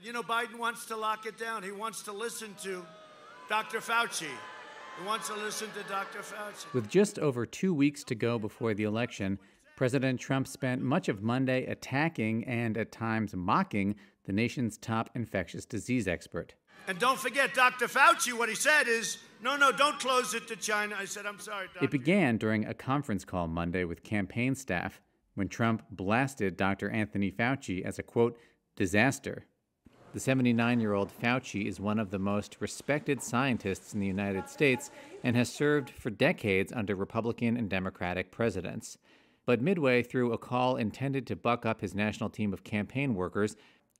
You know, Biden wants to lock it down. He wants to listen to Dr. Fauci. He wants to listen to Dr. Fauci. With just over 2 weeks to go before the election, President Trump spent much of Monday attacking and at times mocking the nation's top infectious disease expert. And don't forget, Dr. Fauci, what he said is, no, don't close it to China. I said, I'm sorry, Doctor. It began during a conference call Monday with campaign staff when Trump blasted Dr. Anthony Fauci as a, quote, disaster. The 79-year-old Fauci is one of the most respected scientists in the United States and has served for decades under Republican and Democratic presidents. But midway through a call intended to buck up his national team of campaign workers,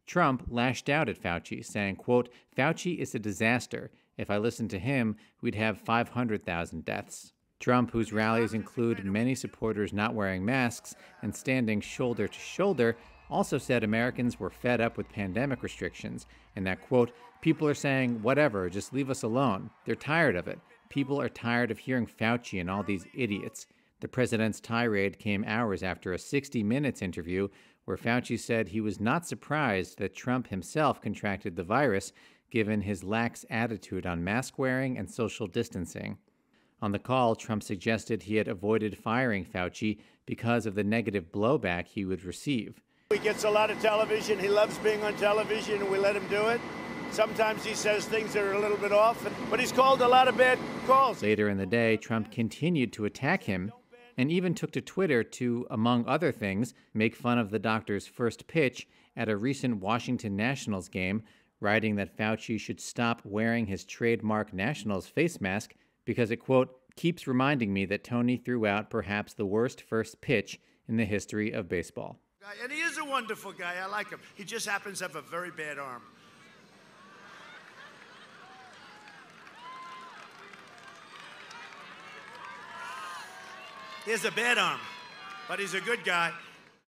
Trump lashed out at Fauci, saying, quote, Fauci is a disaster. If I listened to him, we'd have 500,000 deaths. Trump, whose rallies include many supporters not wearing masks and standing shoulder to shoulder, also said Americans were fed up with pandemic restrictions and that, quote, people are saying, whatever, just leave us alone. They're tired of it. People are tired of hearing Fauci and all these idiots. The president's tirade came hours after a 60 Minutes interview where Fauci said he was not surprised that Trump himself contracted the virus, given his lax attitude on mask wearing and social distancing. On the call, Trump suggested he had avoided firing Fauci because of the negative blowback he would receive. He gets a lot of television. He loves being on television, and we let him do it. Sometimes he says things that are a little bit off, but he's called a lot of bad calls. Later in the day, Trump continued to attack him and even took to Twitter to, among other things, make fun of the doctor's first pitch at a recent Washington Nationals game, writing that Fauci should stop wearing his trademark Nationals face mask because it, quote, keeps reminding me that Tony threw out perhaps the worst first pitch in the history of baseball. And he is a wonderful guy. I like him. He just happens to have a very bad arm. He has a bad arm, but he's a good guy.